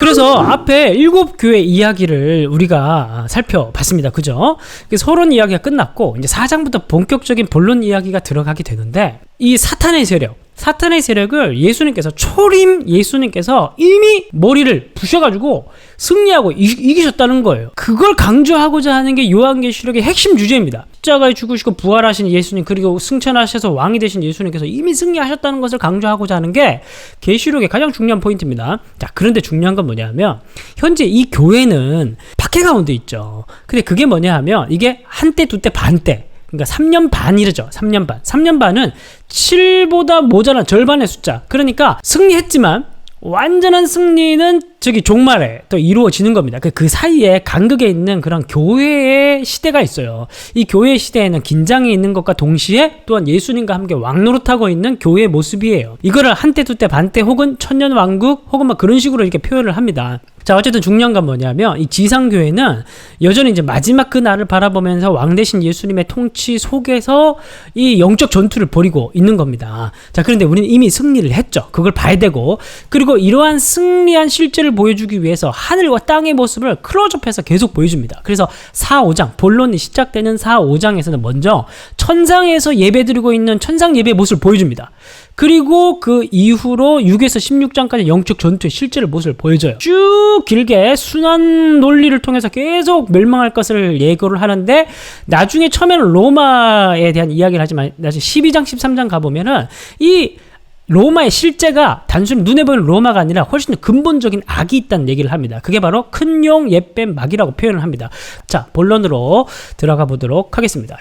그래서 앞에 7교회 이야기를 우리가 살펴봤습니다. 그죠? 서론 이야기가 끝났고 이제 4장부터 본격적인 본론 이야기가 들어가게 되는데, 이 사탄의 세력을 예수님께서 이미 머리를 부셔가지고 승리하고 이기셨다는 거예요. 그걸 강조하고자 하는 게 요한계시록의 핵심 주제입니다. 십자가에 죽으시고 부활하신 예수님, 그리고 승천하셔서 왕이 되신 예수님께서 이미 승리하셨다는 것을 강조하고자 하는 게 계시록의 가장 중요한 포인트입니다. 자, 그런데 중요한 건 뭐냐면 현재 이 교회는 박해 가운데 있죠. 근데 그게 뭐냐 하면 이게 한때, 두때, 반때, 그러니까 3년 반이죠. 3년 반. 3년 반은 7보다 모자란 절반의 숫자. 그러니까 승리했지만 완전한 승리는 종말에 또 이루어지는 겁니다. 그 사이에 간극에 있는 그런 교회의 시대가 있어요. 이 교회의 시대에는 긴장이 있는 것과 동시에 또한 예수님과 함께 왕노릇하고 있는 교회의 모습이에요. 이거를 한때, 두때, 반때 혹은 천년왕국 혹은 막 그런 식으로 이렇게 표현을 합니다. 자, 어쨌든 중요한 건 뭐냐면 이 지상교회는 여전히 이제 마지막 그 날을 바라보면서 왕 대신 예수님의 통치 속에서 이 영적 전투를 벌이고 있는 겁니다. 자, 그런데 우리는 이미 승리를 했죠. 그걸 봐야 되고, 그리고 이러한 승리한 실제를 보여주기 위해서 하늘과 땅의 모습을 클로즈업해서 계속 보여줍니다. 그래서 4, 5장, 본론이 시작되는 4, 5장에서는 먼저 천상에서 예배드리고 있는 천상 예배의 모습을 보여줍니다. 그리고 그 이후로 6에서 16장까지 영적 전투의 실제를 모습을 보여줘요. 쭉 길게 순환 논리를 통해서 계속 멸망할 것을 예고를 하는데, 나중에 처음에는 로마에 대한 이야기를 하지만 나중에 12장, 13장 가보면은 이 로마의 실제가 단순히 눈에 보이는 로마가 아니라 훨씬 더 근본적인 악이 있다는 얘기를 합니다. 그게 바로 큰 용, 옛뱀, 마귀라고 표현을 합니다. 자, 본론으로 들어가 보도록 하겠습니다.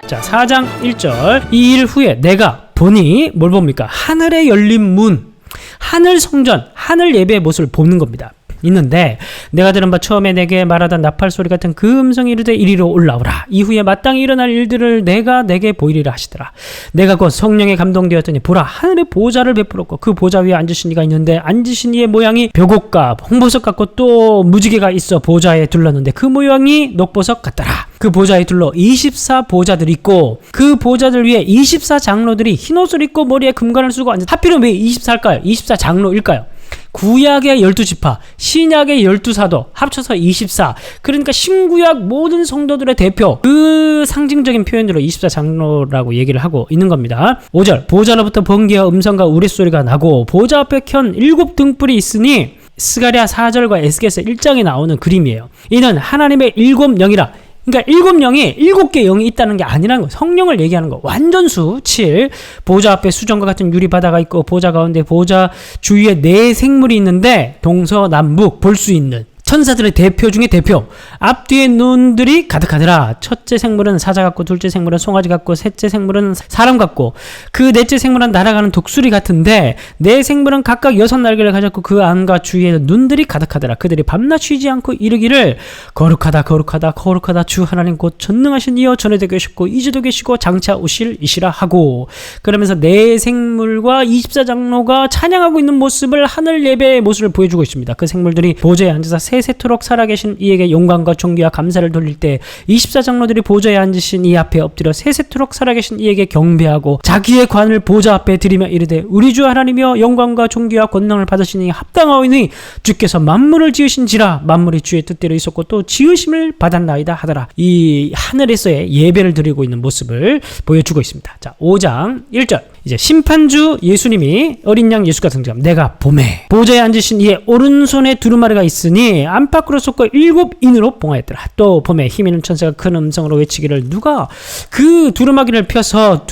자, 4장 1절. 이 일 후에 내가 보니 뭘 봅니까? 하늘에 열린 문, 하늘 성전, 하늘 예배의 모습을 보는 겁니다. 있는데, 내가 들은 바 처음에 내게 말하던 나팔 소리 같은 그 음성이 이르되 이리로 올라오라. 이후에 마땅히 일어날 일들을 내가 내게 보이리라 하시더라. 내가 곧 성령에 감동되었더니 보라, 하늘에 보좌를 베풀었고 그 보좌 위에 앉으신 이가 있는데 앉으신 이의 모양이 벽옥과 홍보석 같고 또 무지개가 있어 보좌에 둘렀는데 그 모양이 녹보석 같더라. 그 보좌에 둘러 24보좌들이 있고 그 보좌들 위에 24장로들이 흰옷을 입고 머리에 금관을 쓰고 앉아. 하필은 왜 24일까요? 24장로일까요? 구약의 12지파, 신약의 12사도 합쳐서 24. 그러니까 신구약 모든 성도들의 대표, 그 상징적인 표현으로 24장로라고 얘기를 하고 있는 겁니다. 5절. 보좌로부터 번개와 음성과 우레소리가 나고 보좌 앞에 켠 7등불이 있으니, 스가랴 4절과 에스겔서 1장에 나오는 그림이에요. 이는 하나님의 7영이라. 그러니까 7영이 7개의 영이 있다는 게 아니라는 거. 성령을 얘기하는 거. 완전수 7. 보좌 앞에 수정과 같은 유리바다가 있고 보좌 가운데 보좌 주위에 4생물이 있는데 동서남북 볼 수 있는 천사들의 대표 중에 대표. 앞뒤에 눈들이 가득하더라. 첫째 생물은 사자 같고, 둘째 생물은 송아지 같고, 셋째 생물은 사람 같고, 그 넷째 생물은 날아가는 독수리 같은데, 네 생물은 각각 6날개를 가졌고 그 안과 주위에 눈들이 가득하더라. 그들이 밤낮 쉬지 않고 이르기를 거룩하다 거룩하다 거룩하다 주 하나님 곧 전능하신 이여 전에도 계셨고 이제도 계시고 장차 오실 이시라 하고. 그러면서 네 생물과 24장로가 찬양하고 있는 모습을, 하늘 예배의 모습을 보여주고 있습니다. 그 생물들이 보좌에 앉아서 세세토록 살아계신 이에게 영광과 존귀와 감사를 돌릴 때 24장로들이 보좌에 앉으신 이 앞에 엎드려 세세토록 살아계신 이에게 경배하고 자기의 관을 보좌 앞에 드리며 이르되 우리 주 하나님이여 영광과 존귀와 권능을 받으시니 합당하오니 주께서 만물을 지으신지라. 만물이 주의 뜻대로 있었고 또 지으심을 받았나이다 하더라. 이 하늘에서의 예배를 드리고 있는 모습을 보여주고 있습니다. 자, 5장 1절. 이제 심판주 예수님이, 어린 양 예수가 등장합니다. 내가 보매 보좌에 앉으신 이의 오른손에 두루마리가 있으니 안팎으로 솟고 7인으로 봉하였더라. 또 보매 힘 있는 천사가 큰 음성으로 외치기를 누가 그 두루마리를 펴서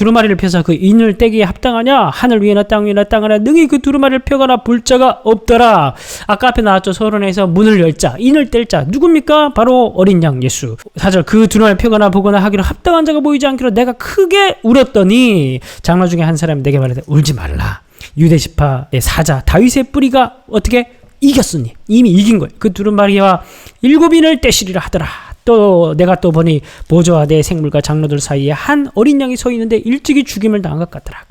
그 인을 떼기에 합당하냐? 하늘 위에나 땅 위에나 땅 아래 능히 그 두루마리를 펴거나 불 자가 없더라. 아까 앞에 나왔죠. 서론에서 문을 열 자, 인을 뗄 자 누굽니까? 바로 어린 양 예수. 4절. 그 두루마리를 펴거나 보거나 하기로 합당한 자가 보이지 않기로 내가 크게 울었더니 장로 중에 한 사람이 내게 말하되 울지 말라. 유대 지파의 사자 다윗의 뿌리가 어떻게 이겼으니, 이미 이긴 거예요. 그 두루마리와 7인을 떼시리라 하더라. 또 내가 또 보니 보좌와 네 생물과 장로들 사이에 한 어린 양이 서 있는데 일찍이 죽임을 당한 것 같더라.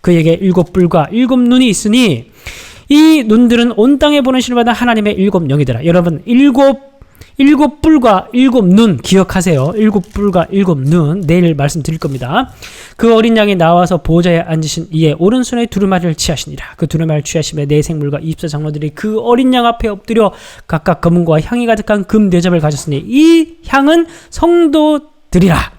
그에게 7뿔과 7눈이 있으니 이 눈들은 온 땅에 보는 신을 받아 하나님의 7영이더라. 여러분, 일곱 뿔과 일곱 눈 기억하세요. 일곱 뿔과 일곱 눈 내일 말씀드릴 겁니다. 그 어린 양이 나와서 보좌에 앉으신 이에 오른손에 두루마리를 취하시니라. 그 두루마리를 취하심에 네 생물과 24장로들이 그 어린 양 앞에 엎드려 각각 검은과 향이 가득한 금 대접을 가졌으니 이 향은 성도들이라.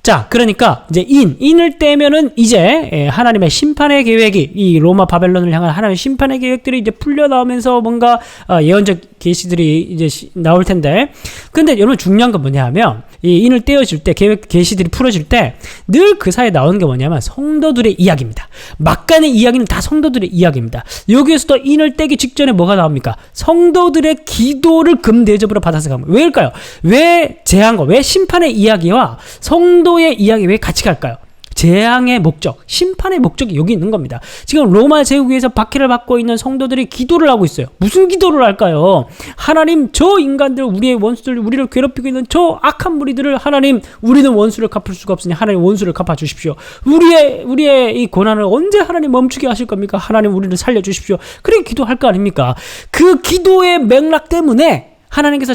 자, 그러니까 이제 인을 떼면은 이제 하나님의 심판의 계획이, 이 로마 바벨론을 향한 하나님의 심판의 계획들이 이제 풀려 나오면서 뭔가 예언적 계시들이 이제 나올 텐데, 근데 여러분 중요한 건 뭐냐면 이 인을 떼어질 때, 계시들이 풀어질 때 늘 그 사이에 나오는 게 뭐냐면 성도들의 이야기입니다. 막간의 이야기는 다 성도들의 이야기입니다. 여기에서도 인을 떼기 직전에 뭐가 나옵니까? 성도들의 기도를 금 대접으로 받아서 갑니다. 왜일까요? 왜 재앙과 왜 심판의 이야기와 성도의 이야기 왜 같이 갈까요? 재앙의 목적, 심판의 목적이 여기 있는 겁니다. 지금 로마 제국에서 박해를 받고 있는 성도들이 기도를 하고 있어요. 무슨 기도를 할까요? 하나님, 저 인간들, 우리의 원수들, 우리를 괴롭히고 있는 저 악한 무리들을 하나님, 우리는 원수를 갚을 수가 없으니 하나님 원수를 갚아 주십시오. 우리의 이 고난을 언제 하나님 멈추게 하실 겁니까? 하나님 우리를 살려 주십시오. 그렇게 기도할 거 아닙니까? 그 기도의 맥락 때문에 하나님께서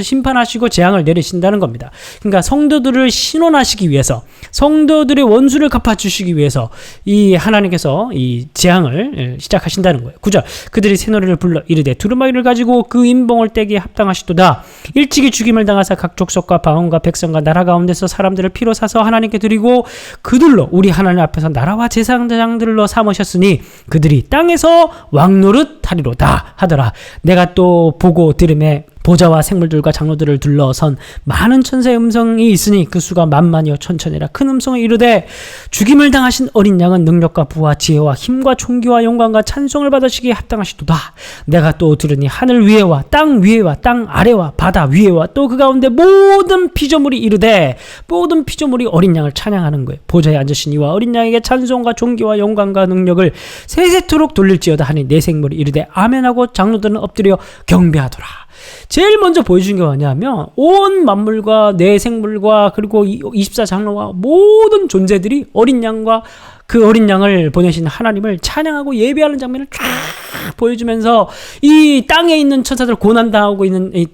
심판하시고 재앙을 내리신다는 겁니다. 그러니까 성도들을 신원하시기 위해서, 성도들의 원수를 갚아주시기 위해서 이 하나님께서 이 재앙을 시작하신다는 거예요. 9절, 그들이 새 노래를 불러 이르되 두루마리를 가지고 그 인봉을 떼기에 합당하시도다. 일찍이 죽임을 당하사 각 족속과 방언과 백성과 나라 가운데서 사람들을 피로 사서 하나님께 드리고 그들로 우리 하나님 앞에서 나라와 제사장들로 삼으셨으니 그들이 땅에서 왕노릇 하리로다 하더라. 내가 또 보고 들음에 보좌와 생물들과 장로들을 둘러선 많은 천사의 음성이 있으니 그 수가 만만이요 천천이라. 큰 음성을 이르되 죽임을 당하신 어린 양은 능력과 부와 지혜와 힘과 존귀와 영광과 찬송을 받으시기에 합당하시도다. 내가 또 들으니 하늘 위에와 땅 위에와 땅 아래와 바다 위에와 또 그 가운데 모든 피조물이 이르되, 모든 피조물이 어린 양을 찬양하는 거예요. 보좌에 앉으신 이와 어린 양에게 찬송과 존귀와 영광과 능력을 세세토록 돌릴지어다 하니 내 생물이 이르되 아멘하고 장로들은 엎드려 경배하더라. 제일 먼저 보여준 게 뭐냐면 온 만물과 내 생물과 그리고 24장로와 모든 존재들이 어린 양과 그 어린 양을 보내신 하나님을 찬양하고 예배하는 장면을 쫙 보여주면서 이 땅에 있는 천사들, 고난당하고 있는 이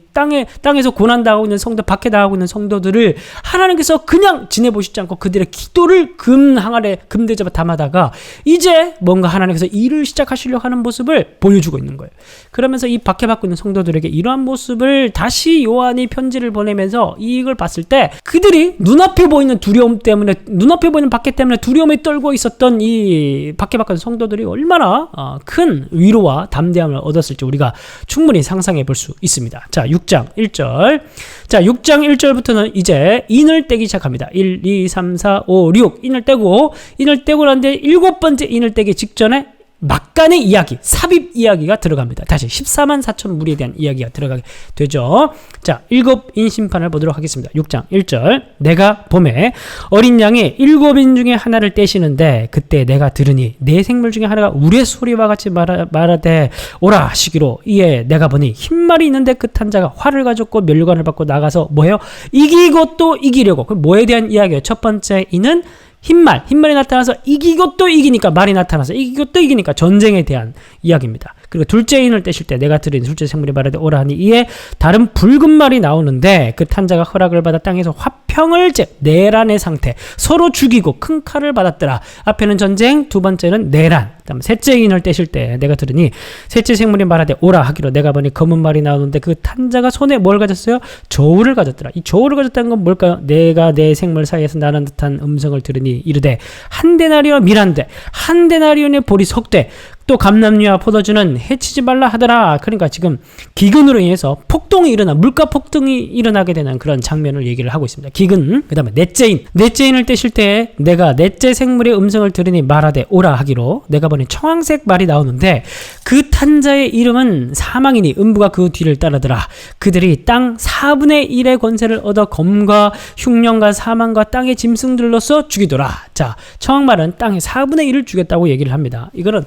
땅에서 고난당하고 있는 성도, 박해당하고 있는 성도들을 하나님께서 그냥 지내보시지 않고 그들의 기도를 금 항아리에 금 대접에 담아다가 이제 뭔가 하나님께서 일을 시작하시려고 하는 모습을 보여주고 있는 거예요. 그러면서 이 박해받고 있는 성도들에게 이러한 모습을 다시 요한이 편지를 보내면서 이걸 봤을 때 그들이 눈앞에 보이는 두려움 때문에, 눈앞에 보이는 박해 때문에 두려움에 떨고 있었던 이 박해받고 있는 성도들이 얼마나 큰 위로와 담대함을 얻었을지 우리가 충분히 상상해 볼 수 있습니다. 자, 6장 1절. 자, 6장 1절부터는 이제 인을 떼기 시작합니다. 1, 2, 3, 4, 5, 6. 인을 떼고 난데 일곱 번째 인을 떼기 직전에 막간의 이야기, 삽입 이야기가 들어갑니다. 다시 14만 4천 무리에 대한 이야기가 들어가게 되죠. 자, 일곱 인심판을 보도록 하겠습니다. 6장 1절. 내가 봄에 어린 양이 일곱인 중에 하나를 떼시는데 그때 내가 들으니 네 생물 중에 하나가 우레 소리와 같이 말하되 오라 하시기로. 이에 내가 보니 흰말이 있는데 그 탄자가 활을 가졌고 면류관을 받고 나가서 뭐예요? 이기고 또 이기려고. 그럼 뭐에 대한 이야기예요? 첫 번째 인은 흰말이 나타나서 이기고 또 이기니까, 말이 나타나서 이기고 또 이기니까 전쟁에 대한 이야기입니다. 그리고 둘째 인을 떼실 때 내가 들은 둘째 생물이 말하되 오라 하니 이에 다른 붉은 말이 나오는데 그 탄자가 허락을 받아 땅에서 화평을 내란의 상태, 서로 죽이고 큰 칼을 받았더라. 앞에는 전쟁, 두 번째는 내란. 그다음 셋째 인을 떼실 때 내가 들으니 셋째 생물이 말하되 오라 하기로. 내가 보니 검은 말이 나오는데 그 탄자가 손에 뭘 가졌어요? 저울을 가졌더라. 이 저울을 가졌다는 건 뭘까요? 내가 내 생물 사이에서 나는 듯한 음성을 들으니 이르되 한 데나리온 밀한데 한 데나리온의 보리 석대 또 감람류와 포도주는 해치지 말라 하더라. 그러니까 지금 기근으로 인해서 폭동이 일어나, 물가 폭동이 일어나게 되는 그런 장면을 얘기를 하고 있습니다. 기근. 그 다음에 넷째 인을 떼실 때 내가 넷째 생물의 음성을 들으니 말하되 오라 하기로. 내가 보니 청황색 말이 나오는데 그 탄자의 이름은 사망이니 음부가 그 뒤를 따르더라. 그들이 땅 4분의 1의 권세를 얻어 검과 흉년과 사망과 땅의 짐승들로서 죽이더라. 자, 청황말은 땅의 4분의 1을 죽였다고 얘기를 합니다. 이거는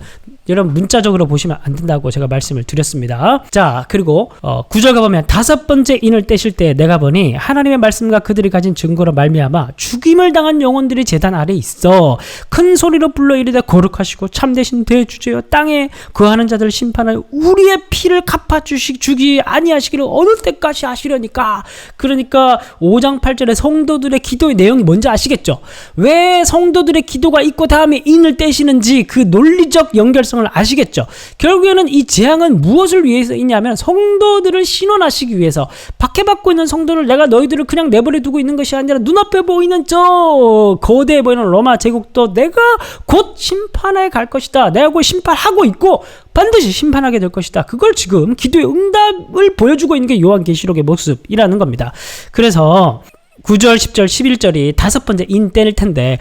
여러분 문자적으로 보시면 안 된다고 제가 말씀을 드렸습니다. 자, 그리고 9절 가보면 다섯 번째 인을 떼실 때 내가 보니 하나님의 말씀과 그들이 가진 증거로 말미암아 죽임을 당한 영혼들이 제단 아래 있어 큰 소리로 불러 이르되 거룩하시고 참되신 대주제여 땅에 거하는 범하는 자들 심판하여 우리의 피를 갚아주기 아니하시기를 어느 때까지 하시려니까. 그러니까 5장 8절에 성도들의 기도의 내용이 뭔지 아시겠죠? 왜 성도들의 기도가 있고 다음에 인을 떼시는지 그 논리적 연결성을 아시겠죠? 결국에는 이 재앙은 무엇을 위해서 있냐면 성도들을 신원하시기 위해서, 박해받고 있는 성도를 내가 너희들을 그냥 내버려 두고 있는 것이 아니라 눈앞에 보이는 저 거대해 보이는 로마 제국도 내가 곧 심판해 갈 것이다. 내가 곧 심판하고 있고 반드시 심판하게 될 것이다. 그걸 지금 기도의 응답을 보여주고 있는 게 요한계시록의 모습이라는 겁니다. 그래서 9절, 10절, 11절이 다섯 번째 인 뗄 텐데,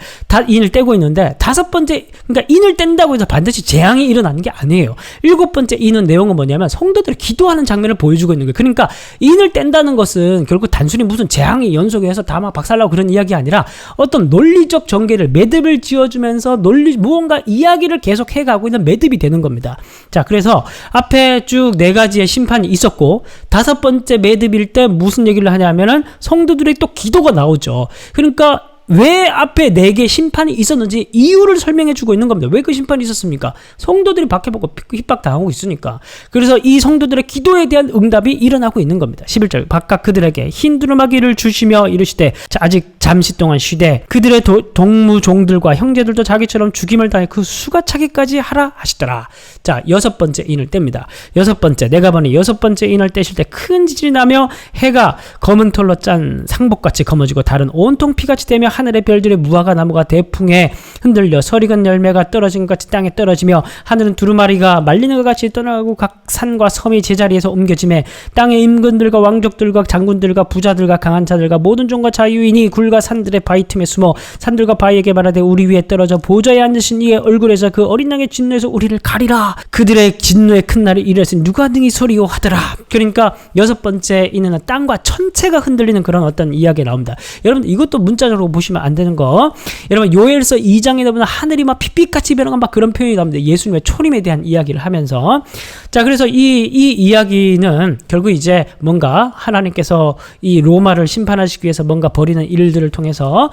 인을 떼고 있는데, 다섯 번째, 그러니까 인을 뗀다고 해서 반드시 재앙이 일어나는 게 아니에요. 일곱 번째 인은 내용은 뭐냐면 성도들이 기도하는 장면을 보여주고 있는 거예요. 그러니까 인을 뗀다는 것은 결국 단순히 무슨 재앙이 연속해서 다 막 박살나고 그런 이야기 아니라 어떤 논리적 전개를, 매듭을 지어주면서 무언가 이야기를 계속 해가고 있는 매듭이 되는 겁니다. 자, 그래서 앞에 쭉 네 가지의 심판이 있었고, 다섯 번째 매듭일 때 무슨 얘기를 하냐면은 성도들이 또 기도가 나오죠. 그러니까 왜 앞에 4개 심판이 있었는지 이유를 설명해주고 있는 겁니다. 왜 그 심판이 있었습니까? 성도들이 박해받고 핍박당하고 있으니까. 그래서 이 성도들의 기도에 대한 응답이 일어나고 있는 겁니다. 11절 각각 그들에게 흰 두루마기를 주시며 이르시되 아직 잠시 동안 쉬되 그들의 동무종들과 형제들도 자기처럼 죽임을 당해 그 수가 차기까지 하라 하시더라. 자, 여섯 번째 인을 뗍니다. 여섯 번째, 내가 보니 여섯 번째 인을 떼실 때 큰 지진이 나며 해가 검은 털로 짠 상복같이 검어지고 달은 온통 피같이 되며 하늘의 별들의 무화과 나무가 대풍에 흔들려 서리건 열매가 떨어진 것 같이 땅에 떨어지며 하늘은 두루마리가 말리는 것 같이 떠나가고 각 산과 섬이 제자리에서 옮겨지매 땅의 임금들과 왕족들과 장군들과 부자들과 강한 자들과 모든 종과 자유인이 굴과 산들의 바위 틈에 숨어 산들과 바위에게 말하되 우리 위에 떨어져 보좌에 앉으신 이의 얼굴에서 그 어린 양의 진노에서 우리를 가리라. 그들의 진노의 큰 날이 이르렀으니 누가 능히 소리요 하더라. 그러니까 여섯 번째 이는 땅과 천체가 흔들리는 그런 어떤 이야기가 나옵니다. 여러분 이것도 문자적으로 보시면 안 되는 거. 여러분 요엘서 2장에 보면 하늘이 막 핏빛같이 변한 막 그런 표현이 나옵니다. 예수님의 초림에 대한 이야기를 하면서. 자, 그래서 이 이야기는 결국 이제 뭔가 하나님께서 이 로마를 심판하시기 위해서 뭔가 벌이는 일들을 통해서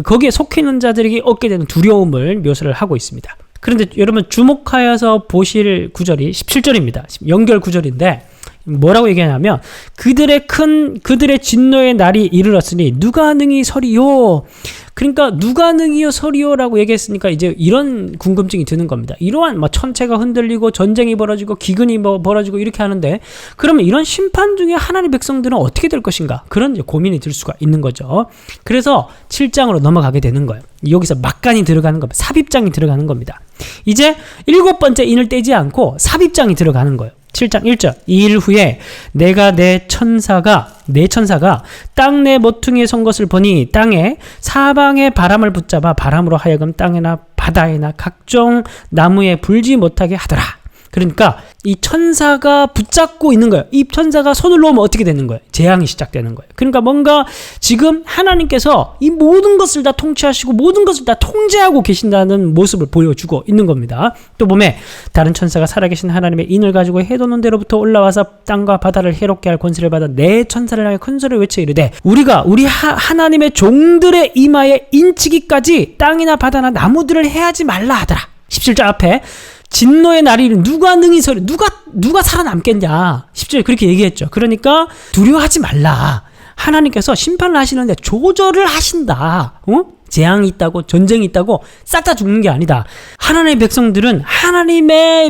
거기에 속해 있는 자들에게 얻게 되는 두려움을 묘사를 하고 있습니다. 그런데 여러분 주목하여서 보실 구절이 17절입니다. 연결 구절인데 뭐라고 얘기하냐면 그들의 진노의 날이 이르렀으니 누가 능히 서리요. 그러니까 누가 능히요 서리요라고 얘기했으니까 이제 이런 궁금증이 드는 겁니다. 이러한 천체가 흔들리고 전쟁이 벌어지고 기근이 벌어지고 이렇게 하는데 그러면 이런 심판 중에 하나님의 백성들은 어떻게 될 것인가? 그런 이제 고민이 들 수가 있는 거죠. 그래서 7장으로 넘어가게 되는 거예요. 여기서 막간이 들어가는 겁니다. 삽입장이 들어가는 겁니다. 이제 7번째 인을 떼지 않고 삽입장이 들어가는 거예요. 7장 1절 이 일 후에 내가 내 천사가 땅 내 모퉁이에 선 것을 보니 땅에 사방의 바람을 붙잡아 바람으로 하여금 땅에나 바다에나 각종 나무에 불지 못하게 하더라. 그러니까 이 천사가 붙잡고 있는 거예요. 이 천사가 손을 놓으면 어떻게 되는 거예요? 재앙이 시작되는 거예요. 그러니까 뭔가 지금 하나님께서 이 모든 것을 다 통치하시고 모든 것을 다 통제하고 계신다는 모습을 보여주고 있는 겁니다. 또 보면 다른 천사가 살아계신 하나님의 인을 가지고 해돋는 데로부터 올라와서 땅과 바다를 해롭게 할 권세를 받아 내 천사를 향해 큰 소리를 외쳐 이르되 우리가 우리 하나님의 종들의 이마에 인치기까지 땅이나 바다나 나무들을 해하지 말라 하더라. 17절 앞에 진노의 날이 누가 능히 서리 누가 살아남겠냐 10절에 그렇게 얘기했죠. 그러니까 두려워하지 말라. 하나님께서 심판을 하시는데 조절을 하신다. 재앙이 있다고 전쟁이 있다고 싹 다 죽는 게 아니다. 하나님의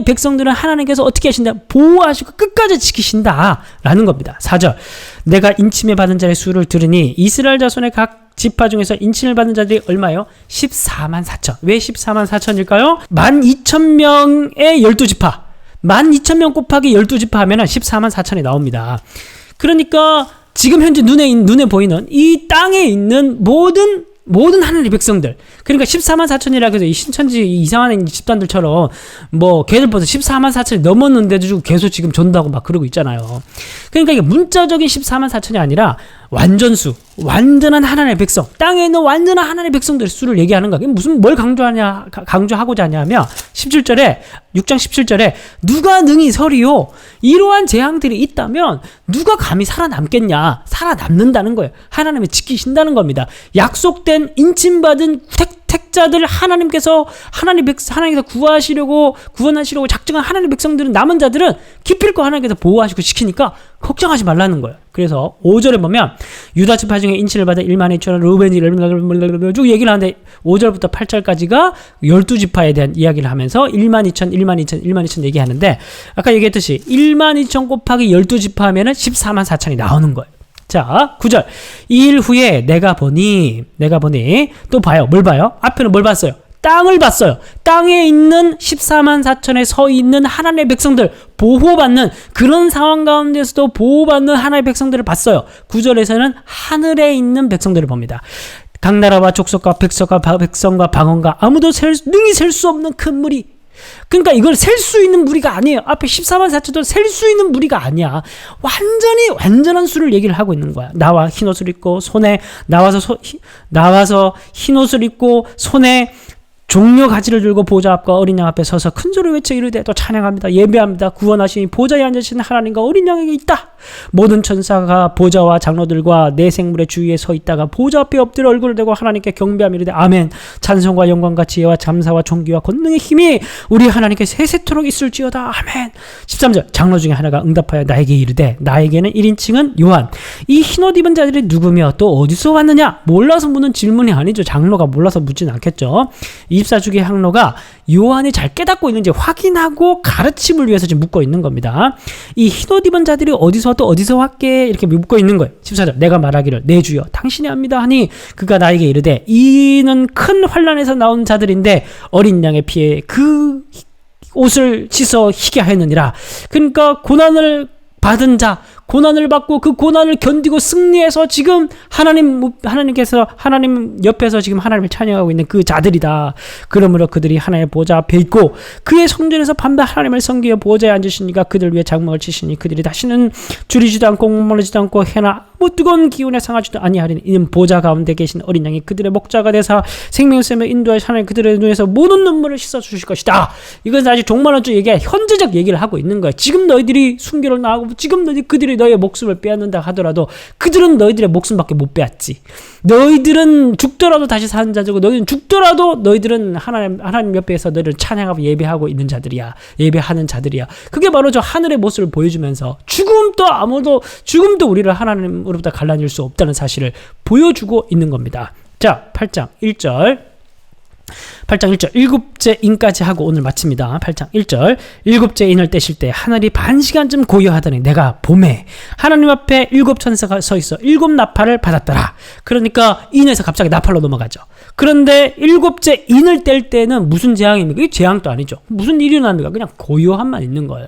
백성들은 하나님께서 어떻게 하신다? 보호하시고 끝까지 지키신다 라는 겁니다. 4절 내가 인침에 받은 자의 수를 들으니 이스라엘 자손의 각 지파 중에서 인침을 받은 자들이 얼마요? 14만 4천. 왜 14만 4천일까요? 12,000명의 12지파 12,000명 곱하기 12지파 하면 14만 4천이 나옵니다. 그러니까 지금 현재 눈에 보이는 이 땅에 있는 모든 하나님의 백성들. 그러니까 14만 4천이라 해서 이 신천지 이상한 집단들처럼 걔들보다 14만 4천이 넘었는데도 계속 지금 전도하고 막 그러고 있잖아요. 그러니까 이게 문자적인 14만 4천이 아니라 완전한 하나님의 백성, 땅에 있는 완전한 하나님의 백성들의 수를 얘기하는 거야. 무슨 뭘 강조하고자 하냐면 6장 17절에 누가 능히 서리요. 이러한 재앙들이 있다면 누가 감히 살아남겠냐. 살아남는다는 거예요. 하나님이 지키신다는 겁니다. 약속된 인침받은 택자들 하나님께서 구원하시려고 작정한 하나님 백성들은, 남은 자들은 기필코 하나님께서 보호하시고 지키니까 걱정하지 말라는 거예요. 그래서 5절에 보면 유다 지파 중에 인치를 받아 1만 2천원, 루벤이 쭉 얘기를 하는데 5절부터 8절까지가 12지파에 대한 이야기를 하면서 1만 2천 얘기하는데, 아까 얘기했듯이 1만 2천 곱하기 12지파 하면은 14만 4천이 나오는 거예요. 자, 9절. 2일 후에 내가 보니 또 봐요. 뭘 봐요? 앞에는 뭘 봤어요? 땅을 봤어요. 땅에 있는 14만 4천에 서 있는 하나님의 백성들, 보호받는, 그런 상황 가운데서도 보호받는 하나님의 백성들을 봤어요. 9절에서는 하늘에 있는 백성들을 봅니다. 각 나라와 족속과 백성과 방언과 아무도 능히 셀 수 없는 큰 무리. 그러니까 이걸 셀 수 있는 무리가 아니에요. 앞에 14만 4천도 셀 수 있는 무리가 아니야. 완전한 수를 얘기를 하고 있는 거야. 나와 흰옷을 입고 손에 나와서 흰옷을 입고 손에 종려 가지를 들고 보좌 앞과 어린 양 앞에 서서 큰 소리로 외쳐 이르되, 또 찬양합니다. 예배합니다. 구원하시니 보좌에 앉으신 하나님과 어린 양에게 있다. 모든 천사가 보좌와 장로들과 내 생물의 주위에 서 있다가 보좌 앞에 엎드려 얼굴을 대고 하나님께 경배하며 이르되 아멘. 찬송과 영광과 지혜와 잠사와 존귀와 권능의 힘이 우리 하나님께 세세토록 있을지어다. 아멘. 13절. 장로 중에 하나가 응답하여 나에게 이르되, 나에게는 1인칭은 요한. 이 흰옷 입은 자들이 누구며 또 어디서 왔느냐? 몰라서 묻는 질문이 아니죠. 장로가 몰라서 묻진 않겠죠. 24주기 향로가 요한이 잘 깨닫고 있는지 확인하고 가르침을 위해서 지금 묻고 있는 겁니다. 이 흰옷 입은 자들이 어디서 왔게 이렇게 묻고 있는 거예요. 14절. 내가 말하기를 내 주여 당신이 압니다 하니 그가 나에게 이르되, 이는 큰 환난에서 나온 자들인데 어린 양의 피에 그 옷을 찢어 희게 하였느니라. 그러니까 고난을 받은 자, 고난을 받고 그 고난을 견디고 승리해서 지금 하나님께서 하나님 옆에서 지금 하나님을 찬양하고 있는 그 자들이다. 그러므로 그들이 하나님의 보좌 앞에 있고 그의 성전에서 밤낮 하나님을 섬기어 보좌에 앉으시니까 그들 위에 장막을 치시니 그들이 다시는 줄이지도 않고 목마르지도 않고 해나 뜨거운 기운에 상하지도 아니하리니 이는 보좌 가운데 계신 어린 양이 그들의 목자가 되사 생명샘을 인도하여 하나님 그들의 눈에서 모든 눈물을 씻어 주실 것이다. 이건 아직 종말론적 얘기가 현재적 얘기를 하고 있는 거야. 지금 너희들이 순교를 나가고 지금 그들이 너희의 목숨을 빼앗는다 하더라도 그들은 너희들의 목숨밖에 못 빼앗지. 너희들은 죽더라도 다시 사는 자들고 너희들은 죽더라도 너희들은 하나님 옆에서 너희를 찬양하고 예배하고 있는 자들이야. 예배하는 자들이야. 그게 바로 저 하늘의 모습을 보여주면서 죽음도 우리를 하나님으로부터 갈라낼 수 없다는 사실을 보여주고 있는 겁니다. 자, 8장 1절. 8장 1절 일곱째 인까지 하고 오늘 마칩니다. 8장 1절 일곱째 인을 떼실 때 하늘이 반시간쯤 고요하더니 내가 봄에 하나님 앞에 7 천사가 서 있어 7 나팔을 받았더라. 그러니까 인에서 갑자기 나팔로 넘어가죠. 그런데 일곱째 인을 뗄 때는 무슨 재앙입니까? 이게 재앙도 아니죠. 무슨 일이 일어납니까? 그냥 고요함만 있는 거예요.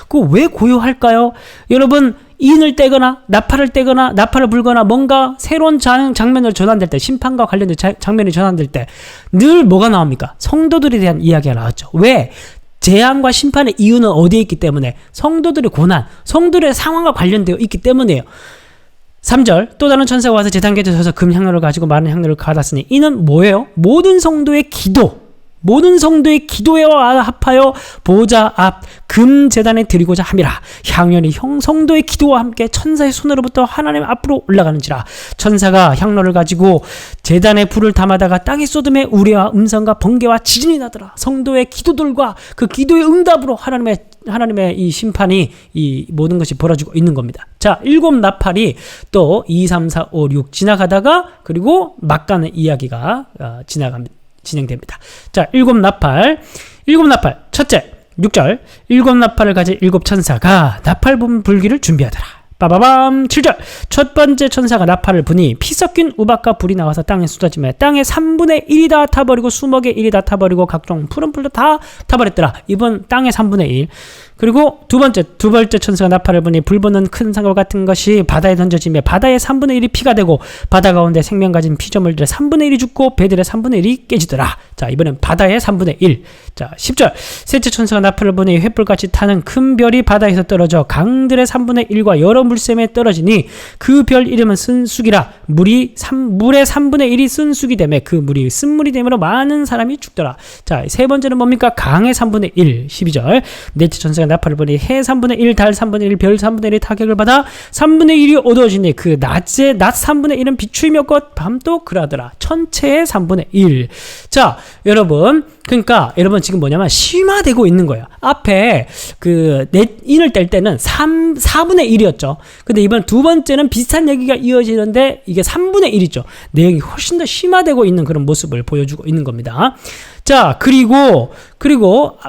그 왜 고요할까요? 여러분, 인을 떼거나 나팔을 떼거나 나팔을 불거나 뭔가 새로운 장면을 전환될 때, 심판과 관련된 장면이 전환될 때 늘 뭐가 나옵니까? 성도들에 대한 이야기가 나왔죠. 왜? 재앙과 심판의 이유는 어디에 있기 때문에? 성도들의 고난, 성도들의 상황과 관련되어 있기 때문이에요. 3절 또 다른 천사가 와서 제단 곁에 서서 금 향로를 가지고 많은 향로를 가졌으니 이는 뭐예요? 모든 성도의 기도에 합하여 보좌 앞 금제단에 드리고자 함이라. 향연이 성도의 기도와 함께 천사의 손으로부터 하나님 앞으로 올라가는지라. 천사가 향로를 가지고 제단에 불을 담아다가 땅에 쏟음에 우레와 음성과 번개와 지진이 나더라. 성도의 기도들과 그 기도의 응답으로 하나님의 이 심판이 이 모든 것이 벌어지고 있는 겁니다. 자, 7 나팔이 또 2, 3, 4, 5, 6 지나가다가 그리고 막 가는 이야기가 진행됩니다. 자, 7 나팔. 첫째, 6절. 7 나팔을 가진 7 천사가 나팔 불기를 준비하더라. 빠바밤. 7절. 첫 번째 천사가 나팔을 부니 피 섞인 우박과 불이 나와서 땅에 쏟아지며 땅의 3분의 1이 다 타버리고 수목의 1이 다 타버리고 각종 푸른 풀도 다 타버렸더라. 이번 땅의 3분의 1. 그리고 두 번째 천사가 나팔을 부니 불 붙는 큰 상과 같은 것이 바다에 던져지며 바다의 3분의 1이 피가 되고 바다 가운데 생명 가진 피조물들의 3분의 1이 죽고 배들의 3분의 1이 깨지더라. 자, 이번엔 바다의 3분의 1. 자, 10절. 셋째 천사가 나팔을 부니 횃불같이 타는 큰 별이 바다에서 떨어져 강들의 3분의 1과 여러 물샘에 떨어지니 그 별 이름은 쓴쑥이라. 물의 3분의 1이 쓴쑥이 되며 그 물이 쓴물이 되므로 많은 사람이 죽더라. 자, 세 번째는 뭡니까? 강의 3분의 1. 12절. 넷째 천사가 나팔을 보니 해 3분의 1, 달 3분의 1, 별 3분의 1의 타격을 받아 3분의 1이 어두워지니 그 낮 3분의 1은 비추이었고 밤도 그러하더라. 천체의 3분의 1. 자, 여러분, 그러니까 여러분 지금 뭐냐면 심화되고 있는 거예요. 앞에 그 인을 뗄 때는 4분의 1이었죠. 근데 이번 두 번째는 비슷한 얘기가 이어지는데 이게 3분의 1이죠. 내용이 훨씬 더 심화되고 있는 그런 모습을 보여주고 있는 겁니다. 자, 그리고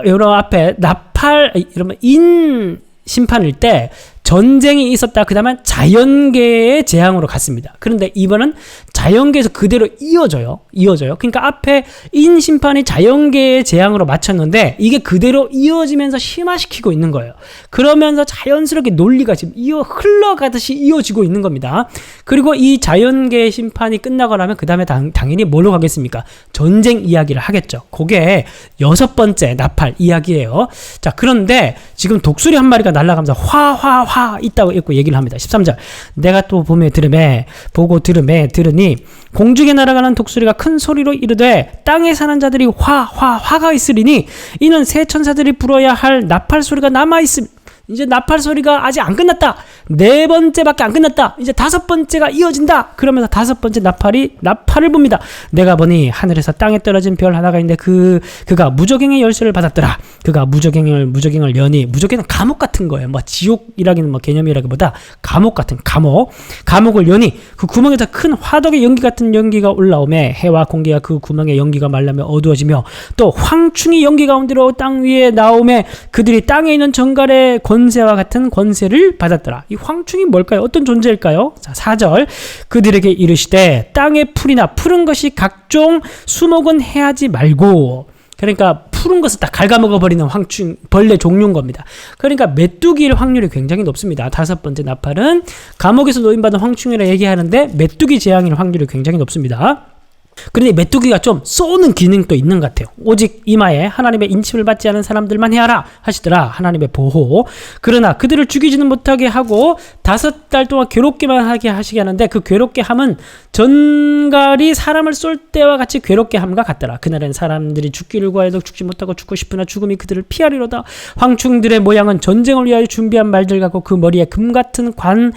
여러분 앞에 나팔, 여러분 인 심판일 때 전쟁이 있었다. 그 다음에 자연계의 재앙으로 갔습니다. 그런데 이번은 자연계에서 그대로 이어져요. 그러니까 앞에 인 심판이 자연계의 재앙으로 마쳤는데 이게 그대로 이어지면서 심화시키고 있는 거예요. 그러면서 자연스럽게 논리가 지금 흘러가듯이 이어지고 있는 겁니다. 그리고 이 자연계의 심판이 끝나고 나면 그 다음에 당연히 뭘로 가겠습니까? 전쟁 이야기를 하겠죠. 그게 6번째 나팔 이야기예요. 자, 그런데 지금 독수리 한 마리가 날아가면서 화 있다고 읽고 얘기를 합니다. 13절. 내가 또 보고 들으니 공중에 날아가는 독수리가 큰 소리로 이르되 땅에 사는 자들이 화가 있으리니 이는 새 천사들이 불어야 할 나팔 소리가 남아있음. 이제 나팔 소리가 아직 안 끝났다. 4번째밖에 안 끝났다. 이제 5번째가 이어진다. 그러면서 5번째 나팔을 봅니다. 내가 보니 하늘에서 땅에 떨어진 별 하나가 있는데 그가 무저갱의 열쇠를 받았더라. 그가 무저갱을 여니, 무저갱은 감옥 같은 거예요. 뭐 지옥이라기는 뭐 개념이라기보다 감옥 같은 감옥을 여니 그 구멍에서 큰 화덕의 연기 같은 연기가 올라오매 해와 공기가 그 구멍에 연기가 말라며 어두워지며 또 황충이 연기 가운데로 땅 위에 나오매 그들이 땅에 있는 정갈의 권세와 같은 권세를 받았더라. 이 황충이 뭘까요? 어떤 존재일까요? 자, 4절. 그들에게 이르시되 땅의 풀이나 푸른 것이 각종 수목은 해하지 말고, 그러니까 푸른 것을 다 갉아먹어버리는 벌레 종류인 겁니다. 그러니까 메뚜기일 확률이 굉장히 높습니다. 5번째 나팔은 감옥에서 노인받은 황충이라 얘기하는데 메뚜기 재앙일 확률이 굉장히 높습니다. 그런데 메뚜기가 좀 쏘는 기능도 있는 것 같아요. 오직 이마에 하나님의 인침을 받지 않은 사람들만 해야라 하시더라. 하나님의 보호. 그러나 그들을 죽이지는 못하게 하고 5달 동안 괴롭게만 하게 하시게 하는데 그 괴롭게 함은 전갈이 사람을 쏠 때와 같이 괴롭게 함과 같더라. 그날엔 사람들이 죽기를 구하여도 죽지 못하고 죽고 싶으나 죽음이 그들을 피하리로다. 황충들의 모양은 전쟁을 위하여 준비한 말들 같고 그 머리에 금 같은 관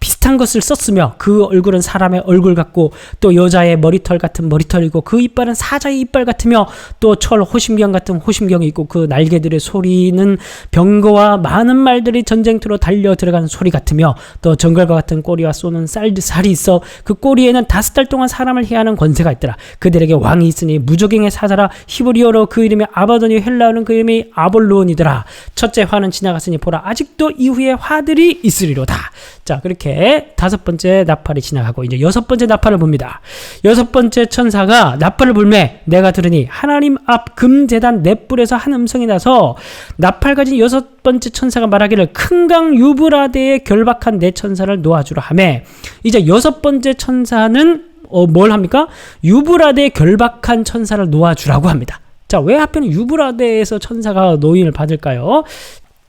비슷한 것을 썼으며 그 얼굴은 사람의 얼굴 같고 또 여자의 머리털 같은 머리털이고 그 이빨은 사자의 이빨 같으며 또 철 호심경 같은 호심경이 있고 그 날개들의 소리는 병거와 많은 말들이 전쟁터로 달려 들어가는 소리 같으며 또 정갈과 같은 꼬리와 쏘는 살이 있어 그 꼬리에는 5달 동안 사람을 해하는 권세가 있더라. 그들에게 왕이 있으니 무저갱의 사자라. 히브리어로 그 이름이 아바도니, 헬라어는 그 이름이 아볼론이더라. 첫째 화는 지나갔으니 보라 아직도 이후에 화들이 있으리로다. 자, 그렇게 5번째 나팔이 지나가고 이제 6번째 나팔을 봅니다. 6번째 천사가 나팔을 불매 내가 들으니 하나님 앞 금제단 넷불에서 한 음성이 나서 나팔 가진 6번째 천사가 말하기를 큰 강 유브라데에 결박한 내 천사를 놓아주라 하매, 이제 6번째 천사는 뭘 합니까? 유브라데에 결박한 천사를 놓아주라고 합니다. 자, 왜 하필 유브라데에서 천사가 노임을 받을까요?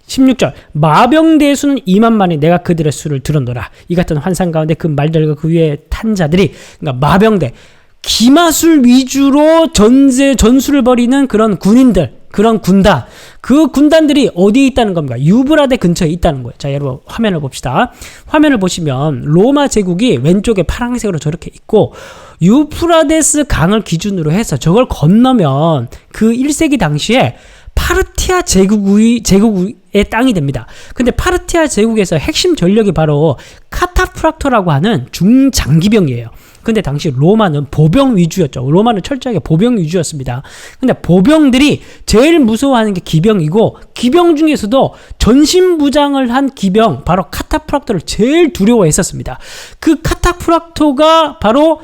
16절. 마병대의 수는 2만만이 내가 그들의 수를 들었노라. 이 같은 환상 가운데 그 말들과 그 위에 탄 자들이, 그러니까 마병대, 기마술 위주로 전술을 벌이는 그런 군인들, 그런 군단, 그 군단들이 어디에 있다는 겁니까? 유브라데 근처에 있다는 거예요. 자, 여러분 화면을 봅시다. 화면을 보시면 로마 제국이 왼쪽에 파란색으로 저렇게 있고 유프라데스 강을 기준으로 해서 저걸 건너면 그 1세기 당시에 파르티아 제국의 땅이 됩니다. 근데 파르티아 제국에서 핵심 전력이 바로 카타프락토라고 하는 중장기병이에요. 근데 당시 로마는 보병 위주였죠. 로마는 철저하게 보병 위주였습니다. 근데 보병들이 제일 무서워하는 게 기병이고, 기병 중에서도 전신무장을 한 기병, 바로 카타프락토를 제일 두려워했었습니다. 그 카타프락토가 바로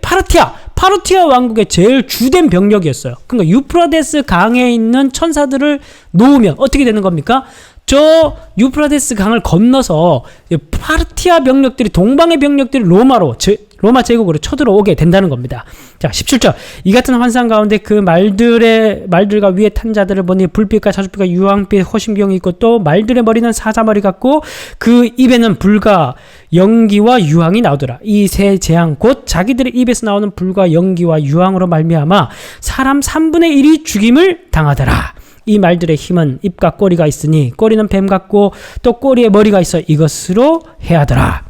파르티아 왕국의 제일 주된 병력이었어요. 그러니까 유프라데스 강에 있는 천사들을 놓으면 어떻게 되는 겁니까? 저 유프라데스 강을 건너서 파르티아 병력들이, 동방의 병력들이 로마 제국으로 쳐들어오게 된다는 겁니다. 자, 17절. 이 같은 환상 가운데 그 말들과 위에 탄 자들을 보니 불빛과 자줏빛과 유황빛 호심경이 있고 또 말들의 머리는 사자머리 같고 그 입에는 불과 연기와 유황이 나오더라. 이 세 재앙 곧 자기들의 입에서 나오는 불과 연기와 유황으로 말미암아 사람 3분의 1이 죽임을 당하더라. 이 말들의 힘은 입과 꼬리가 있으니 꼬리는 뱀 같고 또 꼬리에 머리가 있어 이것으로 해하더라.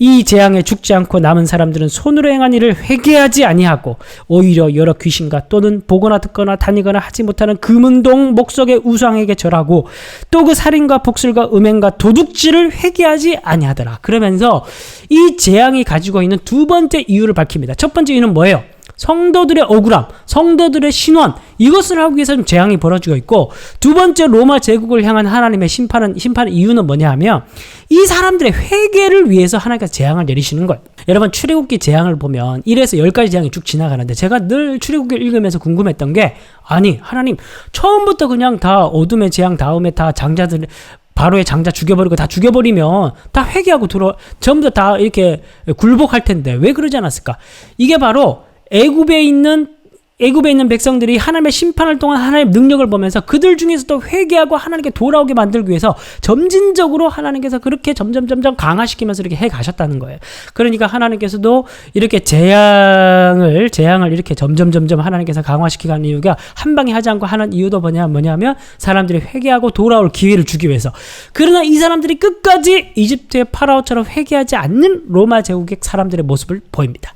이 재앙에 죽지 않고 남은 사람들은 손으로 행한 일을 회개하지 아니하고 오히려 여러 귀신과 또는 보거나 듣거나 다니거나 하지 못하는 금은동 목석의 우상에게 절하고 또 그 살인과 복술과 음행과 도둑질을 회개하지 아니하더라. 그러면서 이 재앙이 가지고 있는 두 번째 이유를 밝힙니다. 첫 번째 이유는 뭐예요? 성도들의 억울함, 성도들의 신원, 이것을 하기 위해서 재앙이 벌어지고 있고, 두 번째 로마 제국을 향한 하나님의 심판의 이유는 뭐냐 하면 이 사람들의 회개를 위해서 하나님께서 재앙을 내리시는 거예요. 여러분, 출애굽기 재앙을 보면 1에서 10가지 재앙이 쭉 지나가는데 제가 늘 출애굽기를 읽으면서 궁금했던 게, 아니 하나님 처음부터 그냥 다 어둠의 재앙 다음에 다 장자들 바로의 장자 죽여버리고 다 죽여버리면 다 회개하고 전부 다 이렇게 굴복할 텐데 왜 그러지 않았을까? 이게 바로 애굽에 있는 백성들이 하나님의 심판을 통한 하나님의 능력을 보면서 그들 중에서도 회개하고 하나님께 돌아오게 만들기 위해서 점진적으로 하나님께서 그렇게 점점 강화시키면서 이렇게 해 가셨다는 거예요. 그러니까 하나님께서도 이렇게 재앙을 이렇게 점점 하나님께서 강화시키는 이유가 한 방에 하지 않고 하는 이유도 뭐냐면 사람들이 회개하고 돌아올 기회를 주기 위해서. 그러나 이 사람들이 끝까지 이집트의 파라오처럼 회개하지 않는 로마 제국의 사람들의 모습을 보입니다.